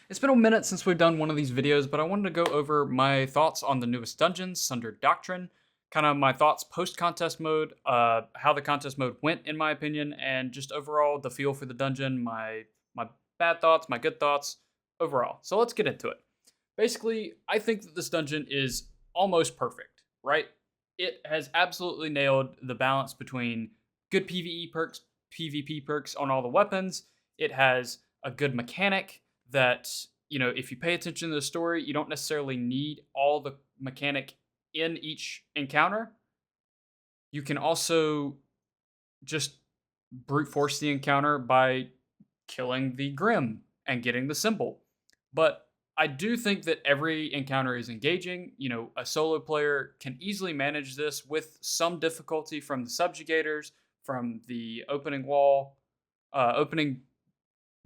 It's been a minute since we've done one of these videos, but I wanted to go over my thoughts on the newest dungeons under Doctrine, kind of my thoughts post contest mode, how the contest mode went in my opinion, and just overall the feel for the dungeon, my bad thoughts, my good thoughts overall. So let's get into it. Basically, I think that this dungeon is almost perfect, right? It has absolutely nailed the balance between good PvE perks, PvP perks on all the weapons. It has a good mechanic that, if you pay attention to the story, you don't necessarily need all the mechanic in each encounter. You can also just brute force the encounter by killing the Grim and getting the symbol. But I do think that every encounter is engaging. A solo player can easily manage this with some difficulty from the subjugators, from the opening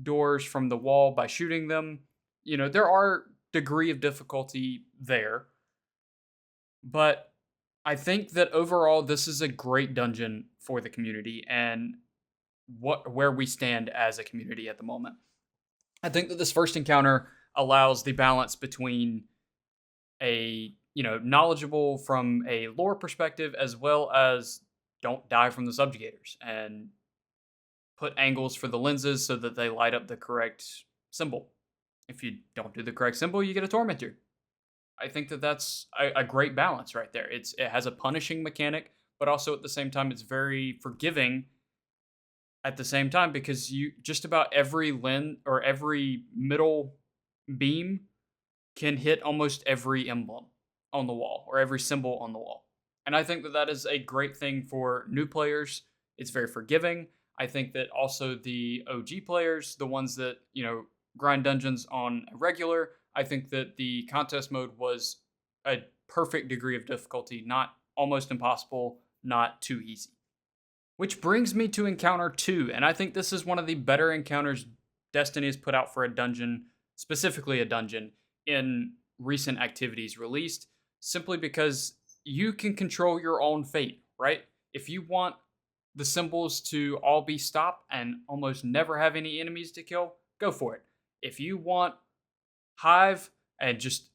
doors from the wall by shooting them. There are degree of difficulty there, but I think that overall this is a great dungeon for the community and where we stand as a community at the moment. I think that this first encounter allows the balance between a knowledgeable from a lore perspective as well as don't die from the subjugators and put angles for the lenses so that they light up the correct symbol. If you don't do the correct symbol, you get a tormentor. I think that that's a great balance right there. It has a punishing mechanic, but also at the same time it's very forgiving at the same time because you just about every lens or every middle beam can hit almost every emblem on the wall or every symbol on the wall. And I think that that is a great thing for new players. It's very forgiving. I think that also the OG players, the ones that, grind dungeons on a regular, I think that the contest mode was a perfect degree of difficulty, not almost impossible, not too easy. Which brings me to encounter 2, and I think this is one of the better encounters Destiny has put out for a dungeon, specifically a dungeon, in recent activities released, simply because you can control your own fate, right? If you want the symbols to all be stopped and almost never have any enemies to kill, go for it. If you want Hive and just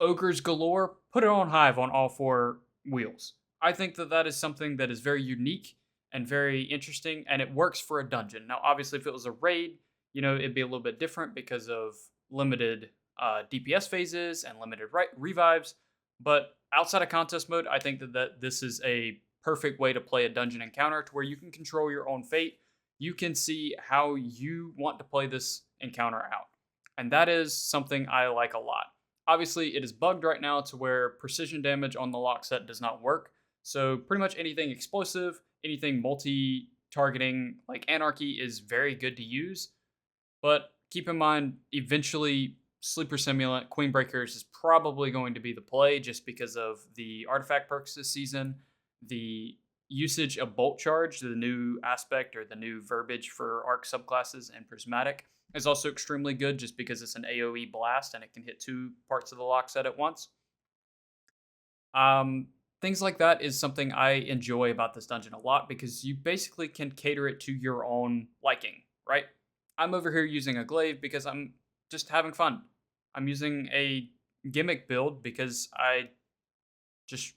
ogres galore, put it on Hive on all 4 wheels. I think that that is something that is very unique and very interesting, and it works for a dungeon. Now, obviously, if it was a raid, it'd be a little bit different because of limited DPS phases and limited revives. But outside of contest mode, I think that this is a perfect way to play a dungeon encounter to where you can control your own fate. You can see how you want to play this encounter out. And that is something I like a lot. Obviously, it is bugged right now to where precision damage on the lock set does not work. So pretty much anything explosive, anything multi-targeting like Anarchy is very good to use. But keep in mind, eventually Sleeper Simulant, Queen Breakers is probably going to be the play just because of the artifact perks this season, the usage of Bolt Charge, the new aspect or the new verbiage for arc subclasses and Prismatic, is also extremely good just because it's an AoE blast and it can hit 2 parts of the lock set at once. Things like that is something I enjoy about this dungeon a lot because you basically can cater it to your own liking, right? I'm over here using a glaive because I'm just having fun. I'm using a gimmick build because I just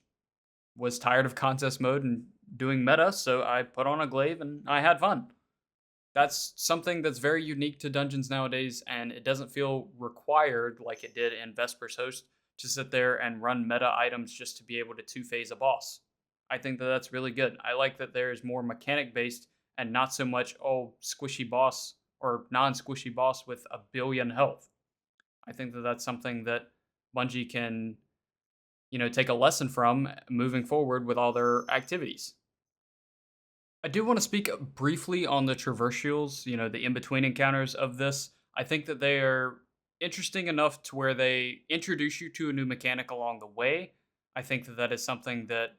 was tired of contest mode and doing meta, so I put on a glaive and I had fun. That's something that's very unique to dungeons nowadays, and it doesn't feel required like it did in Vesper's Host to sit there and run meta items just to be able to 2-phase a boss. I think that that's really good. I like that there is more mechanic based and not so much, squishy boss or non squishy boss with a billion health. I think that that's something that Bungie can, take a lesson from moving forward with all their activities. I do want to speak briefly on the traversials, the in between encounters of this. I think that they are interesting enough to where they introduce you to a new mechanic along the way. I think that that is something that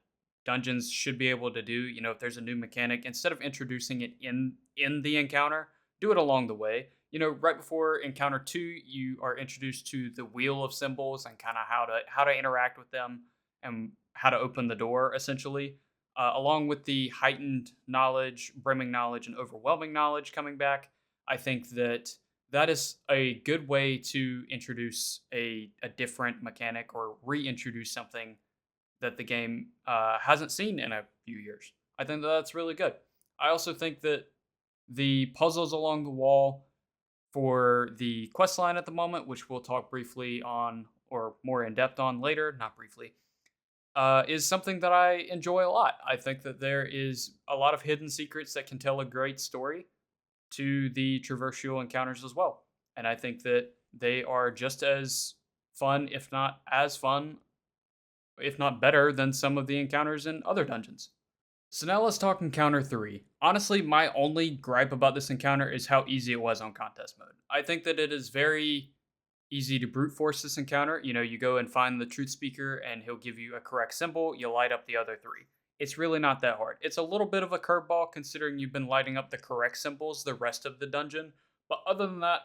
dungeons should be able to do. If there's a new mechanic, instead of introducing it in the encounter, do it along the way. Right before encounter 2, you are introduced to the wheel of symbols and kind of how to interact with them and how to open the door essentially along with the heightened knowledge, brimming knowledge, and overwhelming knowledge coming back. I think that that is a good way to introduce a different mechanic or reintroduce something that the game hasn't seen in a few years. I think that that's really good. I also think that the puzzles along the wall for the quest line at the moment, which we'll talk briefly on or more in depth on later, not briefly, is something that I enjoy a lot. I think that there is a lot of hidden secrets that can tell a great story to the traversal encounters as well. And I think that they are just as fun, if not as fun, if not better than some of the encounters in other dungeons. So now let's talk encounter 3. Honestly, my only gripe about this encounter is how easy it was on contest mode. I think that it is very easy to brute force this encounter. You know, you go and find the truth speaker and he'll give you a correct symbol, you light up the other 3. It's really not that hard. It's a little bit of a curveball considering you've been lighting up the correct symbols the rest of the dungeon. But other than that,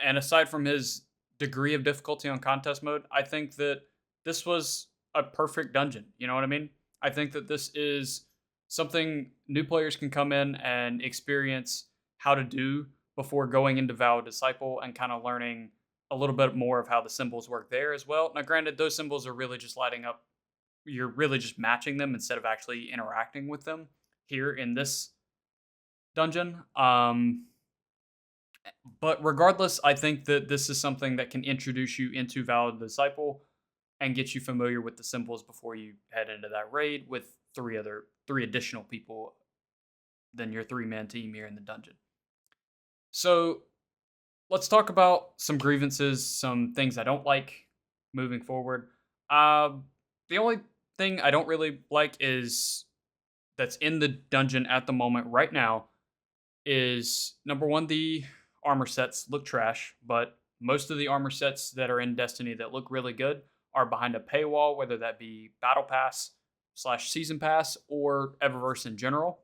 and aside from his degree of difficulty on contest mode, I think that this was a perfect dungeon. You know what I mean? I think that this is something new players can come in and experience how to do before going into Vow of Disciple and kind of learning a little bit more of how the symbols work there as well. Now, granted, those symbols are really just lighting up, you're really just matching them instead of actually interacting with them here in this dungeon. But regardless, I think that this is something that can introduce you into Vow of Disciple and get you familiar with the symbols before you head into that raid with three additional people than your 3-man team here in the dungeon. So let's talk about some grievances, some things I don't like moving forward. The only thing I don't really like is that's in the dungeon at the moment right now is number one, the armor sets look trash, but most of the armor sets that are in Destiny that look really good are behind a paywall, whether that be Battle Pass / Season Pass or Eververse in general.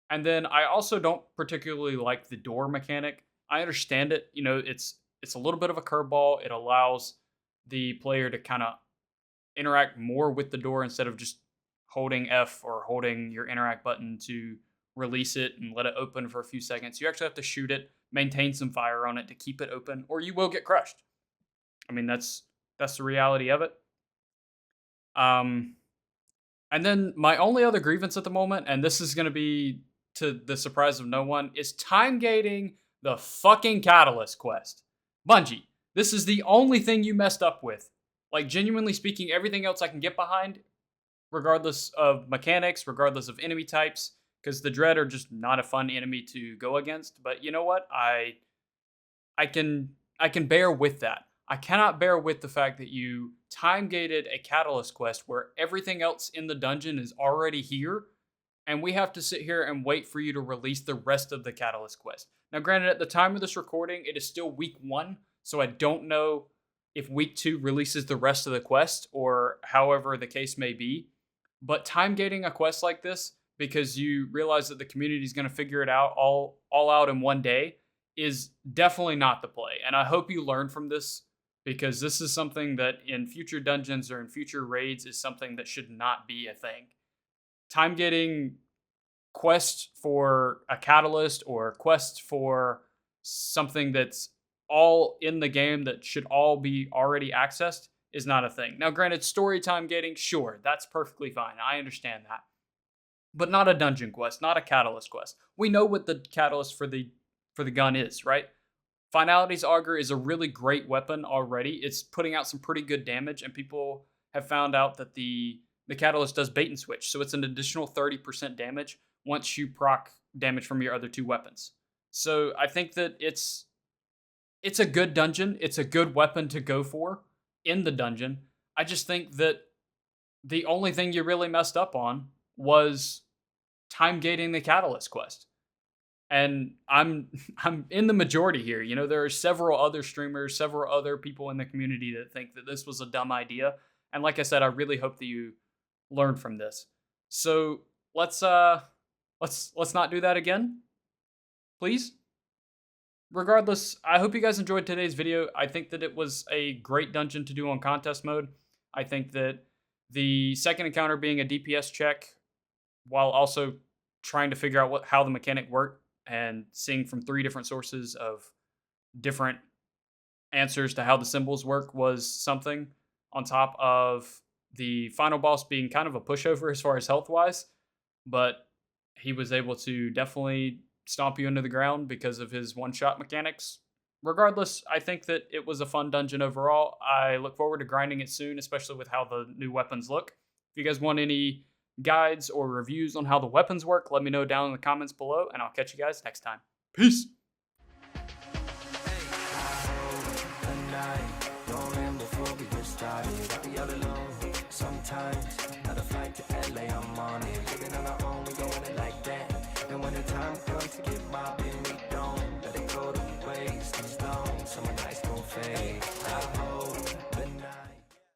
And then I also don't particularly like the door mechanic. I understand it. You know, it's a little bit of a curveball. It allows the player to kind of interact more with the door instead of just holding F or holding your interact button to release it and let it open for a few seconds. You actually have to shoot it, maintain some fire on it to keep it open, or you will get crushed. I mean, that's the reality of it. And then my only other grievance at the moment, and this is going to be to the surprise of no one, is time gating the fucking Catalyst quest. Bungie, this is the only thing you messed up with. Like, genuinely speaking, everything else I can get behind, regardless of mechanics, regardless of enemy types, because the Dread are just not a fun enemy to go against. But you know what? I can bear with that. I cannot bear with the fact that you time gated a Catalyst quest where everything else in the dungeon is already here, and we have to sit here and wait for you to release the rest of the Catalyst quest. Now, granted, at the time of this recording, it is still week 1, so I don't know if week 2 releases the rest of the quest or however the case may be. But time gating a quest like this because you realize that the community is going to figure it out all out in one day is definitely not the play. And I hope you learn from this, because this is something that in future dungeons or in future raids is something that should not be a thing. Time getting quest for a catalyst or quest for something that's all in the game that should all be already accessed is not a thing. Now, granted, story time gating, sure, that's perfectly fine. I understand that. But not a dungeon quest, not a catalyst quest. We know what the catalyst for the gun is, right? Finality's Augur is a really great weapon already. It's putting out some pretty good damage, and people have found out that the catalyst does bait and switch, so it's an additional 30% damage once you proc damage from your other 2 weapons. So I think that it's a good dungeon. It's a good weapon to go for in the dungeon. I just think that the only thing you really messed up on was time gating the catalyst quest. And I'm in the majority here. You know, there are several other streamers, several other people in the community that think that this was a dumb idea. And like I said, I really hope that you learn from this. So let's not do that again, please. Regardless, I hope you guys enjoyed today's video. I think that it was a great dungeon to do on contest mode. I think that the second encounter being a DPS check, while also trying to figure out how the mechanic worked, and seeing from 3 different sources of different answers to how the symbols work was something, on top of the final boss being kind of a pushover as far as health wise, but he was able to definitely stomp you into the ground because of his one shot mechanics. Regardless, I think that it was a fun dungeon overall. I look forward to grinding it soon, especially with how the new weapons look. If you guys want any guides or reviews on how the weapons work, let me know down in the comments below, and I'll catch you guys next time. Peace! Don't end before we get started.